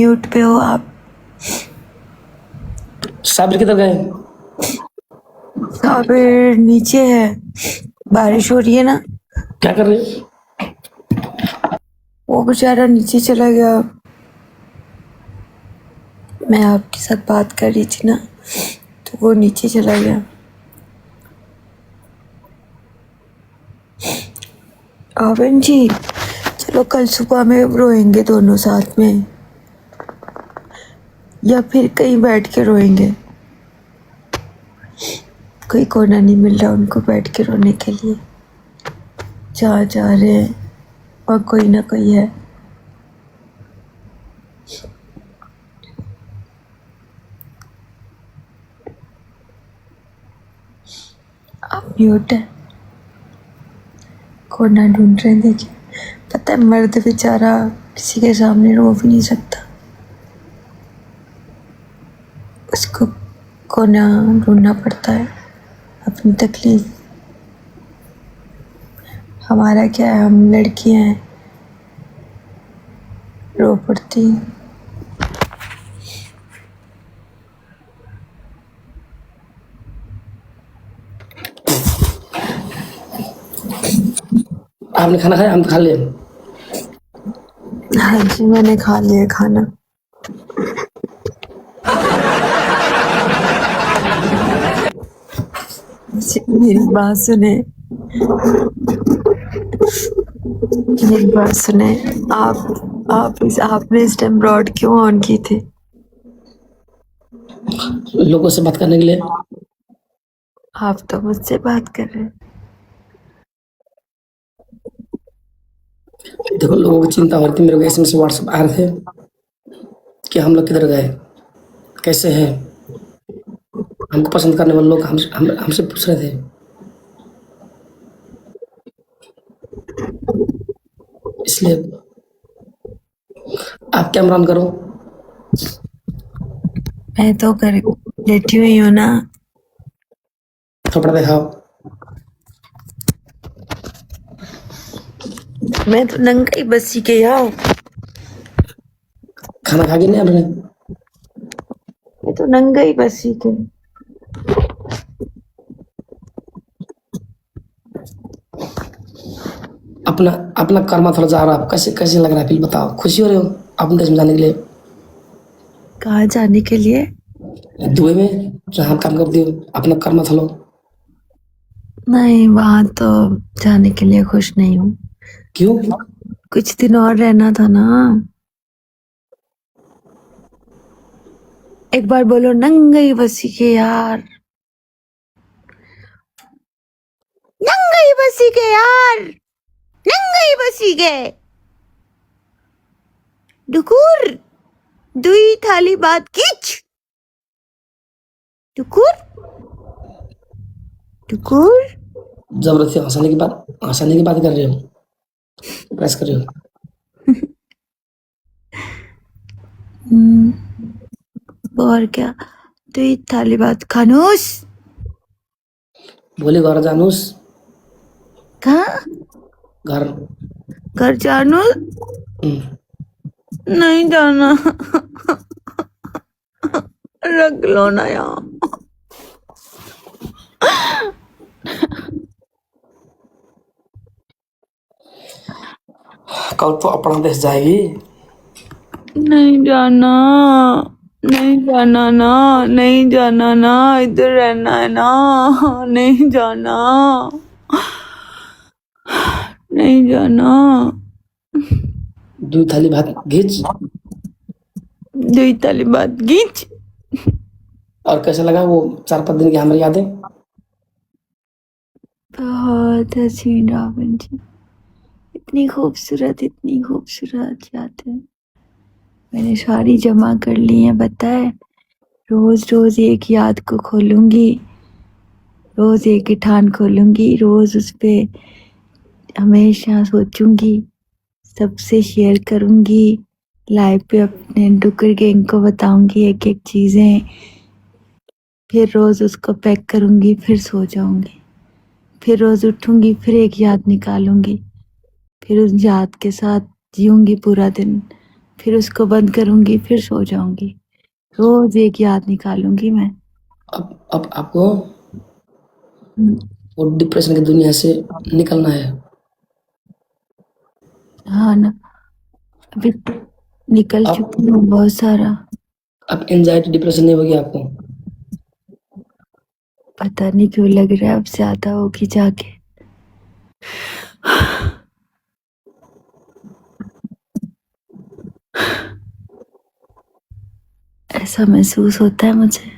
Mute पे हो आप? साबिर किधर गए? साबिर नीचे है, बारिश हो रही है ना। क्या कर रहे हो? वो बेचारा नीचे चला गया। मैं आपके साथ बात कर रही थी ना, तो वो नीचे चला गया। आवन जी, चलो कल सुबह में रोएंगे दोनों साथ में, या फिर कहीं बैठ के रोएंगे। कोई कोना नहीं मिल रहा उनको बैठ के रोने के लिए। जहाँ जा रहे हैं और कोई ना कोई है। आप म्यूट है, कोना ढूंढ रहे हैं। देखिए, पता है मर्द बेचारा किसी के सामने रो भी नहीं सकता, उसको कोना ढूंढना पड़ता है अपनी तकलीफ। हमारा क्या है, हम लड़कियां हैं, रो पड़ती हैं। आपने खाना खाया? हम तो खा लिए। हाँ जी, मैंने खा लिया खाना। मेरी बात सुने, मेरी बात सुने। आपने इस टाइम रॉड क्यों ऑन की थी? लोगों से बात करने के लिए। आप तो मुझसे बात कर रहे हैं। देखो, लोगों की चिंता हो रही थी, मेरे को एसएमएस व्हाट्सएप आ रहे थे कि हम लोग किधर गए, कैसे हैं। हमको पसंद करने वाले लोग हमसे पूछ रहे थे, इसलिए आप क्या इमरान करो। मैं तो कर लेटी हुई हूँ ना। कपड़ा दिखाओ। मैं तो नंगा ही बसी के यार। खाना खा के नहीं आपने? मैं तो नंगा ही बसी के। अपना अपना कर्मा थोड़ा जा रहा है। आप कैसे कैसे लग रहा है? फिर बताओ, खुशी हो रही हो अपने देश में जाने के लिए? कहाँ जाने के लिए? दुबई में जहाँ काम करती हो, अपना कर्मा थलो। नहीं, वहां तो जाने के लिए खुश नहीं हूँ। क्यों? कुछ दिन और रहना था ना। एक बार बोलो नंगई बसी के यार, नंगई बसी के यार, नंगई बसी के। डुकुर दुई थाली बात किच। डुकुर डुकुर। जबरदस्ती हंसाने की बात कर रहे हो, प्रेस कर रहे हो। और क्या? दुई थाली बात खानुस। बोले घर जानूस। कहाँ? घर। घर जानू? नहीं जाना। रख लो ना यहाँ। कल तो अपना देश जाएगी। नहीं जाना, नहीं जाना ना, नहीं जाना ना, इधर रहना है ना। नहीं जाना, नहीं जाना। दो थाली भात घीच। दुई ताली बात गीच। और कैसा लगा वो 4-5 दिन की हमारी यादें? बहुत हसीन रावण जी, इतनी खूबसूरत यादें मैंने सारी जमा कर ली हैं। बताए, रोज रोज एक याद को खोलूंगी, रोज एक ठान खोलूंगी, रोज उस पे हमेशा सोचूंगी, सबसे शेयर करूंगी, लाइव पे अपने डुकर गैंग को बताऊंगी एक एक चीजें। फिर रोज उसको पैक करूंगी, फिर सो जाऊंगी। फिर रोज उठूंगी, फिर एक याद निकालूंगी, फिर उस याद के साथ जीऊंगी पूरा दिन। फिर उसको बंद करूंगी, फिर सो जाऊंगी। रोज एक याद निकालूंगी मैं। अब आपको हम्म, वो डिप्रेशन की दुनिया से निकलना है। हाँ ना, अभी तो निकल अब चुकी हूँ बहुत सारा। अब एंजाइटी डिप्रेशन नहीं होगी आपको। पता नहीं क्यों लग रहा है अब ज्यादा होगी जाके। ऐसा महसूस होता है मुझे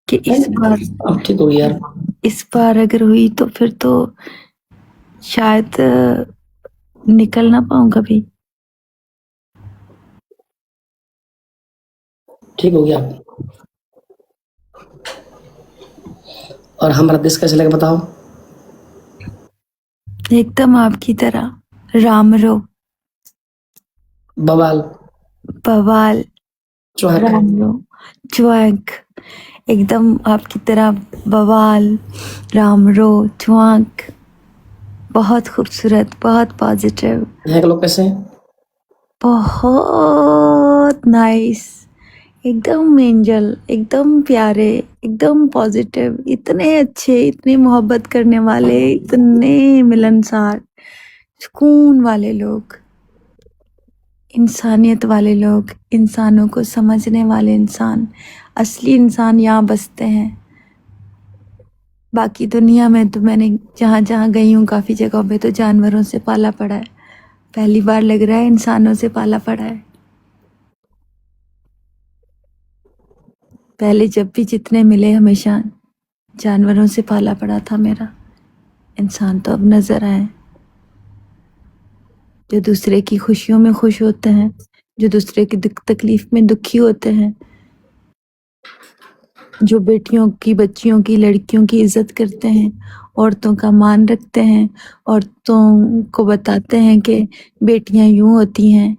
कि अब ठीक होगी यार। इस बार अगर हुई तो फिर तो शायद निकल ना पाऊं कभी। ठीक होगी आप। और हमारा देश कैसे लगा बताओ। एकदम आपकी तरह रामरो, बवाल, बवाल, चौहक। रामरो, च्वाक, एकदम आपकी तरह बवाल, रामरो, च्वाक, बहुत खूबसूरत, बहुत पॉजिटिव, यहाँ के लोग कैसे हैं? बहुत नाइस, एकदम एंजल, एकदम प्यारे, एकदम पॉजिटिव, इतने अच्छे, इतने मोहब्बत करने वाले, इतने मिलनसार, सुकून वाले लोग, इंसानियत वाले लोग, इंसानों को समझने वाले इंसान, असली इंसान यहाँ बसते हैं। बाकी दुनिया में तो मैंने जहाँ जहाँ गई हूँ काफ़ी जगहों पे तो जानवरों से पाला पड़ा है, पहली बार लग रहा है इंसानों से पाला पड़ा है। पहले जब भी जितने मिले हमेशा जानवरों से पाला पड़ा था मेरा। इंसान तो अब नजर आए, जो दूसरे की खुशियों में खुश होते हैं, जो दूसरे की दुख तकलीफ में दुखी होते हैं, जो बेटियों की, बच्चियों की, लड़कियों की इज्जत करते हैं, औरतों का मान रखते हैं, औरतों को बताते हैं कि बेटियां यूं होती हैं।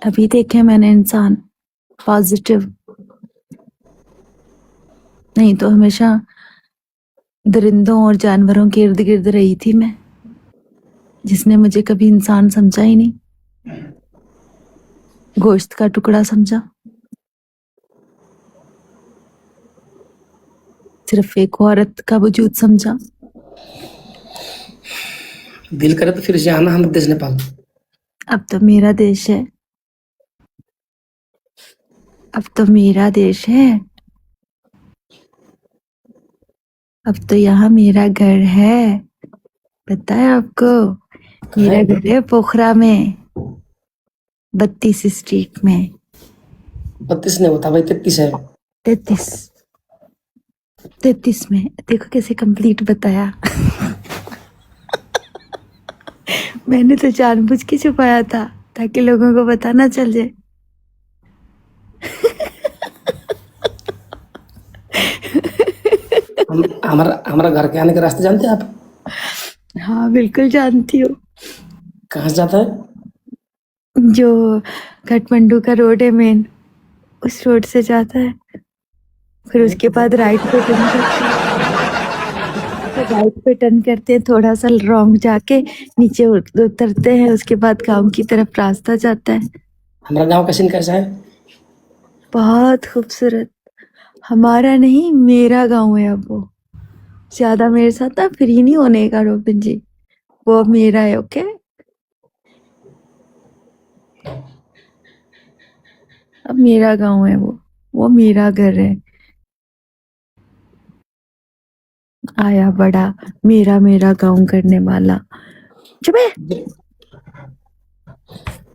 अभी देखे मैंने इंसान पॉजिटिव, नहीं तो हमेशा दरिंदों और जानवरों के इर्द गिर्द रही थी मैं, जिसने मुझे कभी इंसान समझा ही नहीं, गोश्त का टुकड़ा समझा, सिर्फ एक औरत का वजूद समझा। दिल करे तो फिर से आना हम देश नेपाल। अब तो मेरा देश है, अब तो मेरा देश है, अब तो यहाँ मेरा घर है। पता है आपको, मेरा घर है पोखरा में, 32 स्ट्रीट में। 32 नहीं होता भाई, 33 है। 33, 33 में। देखो कैसे कंप्लीट बताया। मैंने तो जानबूझ के छुपाया था ताकि लोगों को पता ना चल जाए। हमारा हमारा घर के आने के रास्ते जानते हैं आप? हाँ बिल्कुल जानती हूँ। कहाँ से जाता है? जो काठमांडू का रोड है मेन, उस रोड से जाता है, फिर उसके बाद राइट पे टर्न करते हैं, राइट पे टर्न करते हैं, थोड़ा सा रॉन्ग जाके नीचे उतरते हैं, उसके बाद गांव की तरफ रास्ता जाता है। हमारा गांव का सीन कैसा है? बहुत खूबसूरत। हमारा नहीं, मेरा गांव है अब वो। ज्यादा मेरे साथ ना फ्री नहीं होने का रोबिन जी, वो अब मेरा है। ओके, अब मेरा गांव है वो मेरा घर है। आया बड़ा मेरा मेरा गांव करने वाला। चुप है।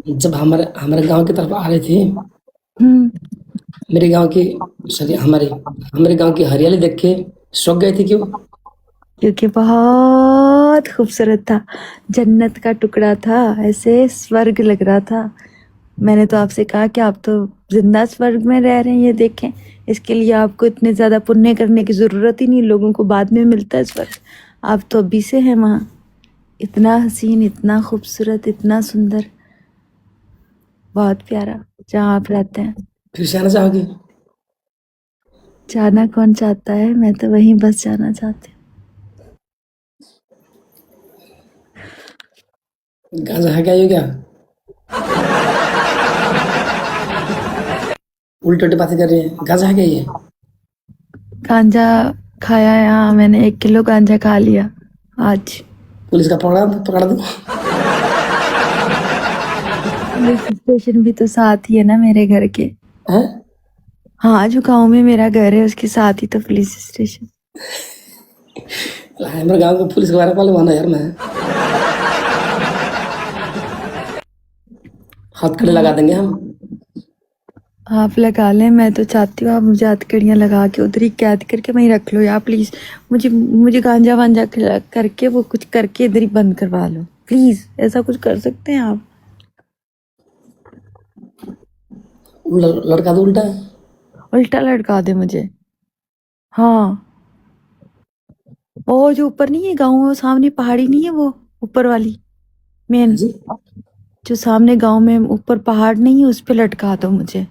जब हमारे हमारे गांव की तरफ आ रही थी, हम्म, मेरे गांव की, सॉरी, हमारे गांव की हरियाली देख के शौक गई थी क्यों? क्योंकि बहुत खूबसूरत था, जन्नत का टुकड़ा था, ऐसे स्वर्ग लग रहा था। मैंने तो आपसे कहा कि आप तो जिंदा स्वर्ग में रह रहे हैं, ये देखें। इसके लिए आपको इतने ज्यादा पुण्य करने की जरूरत ही नहीं, लोगों को बाद में मिलता है स्वर्ग। आप तो अभी से हैं वहाँ, इतना हसीन, इतना खूबसूरत, इतना सुंदर, बहुत प्यारा, जहाँ आप रहते हैं। फिर से आना चाहोगी? जाना कौन चाहता है, मैं तो वहीं बस जाना चाहती हूँ। गांजा है क्या ये क्या? उल्टी उल्टी बातें कर रही है। गांजा है क्या ये? गांजा खाया है, हाँ मैंने 1 किलो गांजा खा लिया आज। पुलिस का पकड़ा दो। पुलिस स्टेशन भी तो साथ ही है ना मेरे घर के। हैं? हाँ, जो गांव में मेरा घर है उसके साथ ही तो पुलिस स्टेशन। हमारे गांव के पुलिस के बारे में मालूम है यार। मैं हाथ खड़े लगा देंगे हम। आप लगा लें, मैं तो चाहती हूँ आप मुझे हथकड़ियाँ लगा के उधर ही कैद करके वहीं रख लो यार प्लीज। मुझे मुझे गांजा वांजा करके वो कुछ करके इधर ही बंद करवा लो प्लीज। ऐसा कुछ कर सकते हैं आप? लड़का तो उल्टा है। उल्टा लटका दे मुझे। हाँ, वो जो ऊपर नहीं है गाँव में, वो सामने पहाड़ी नहीं है, वो ऊपर वाली मेन, जी जो सामने गांव में ऊपर पहाड़ नहीं है, उस पे लटका दो मुझे।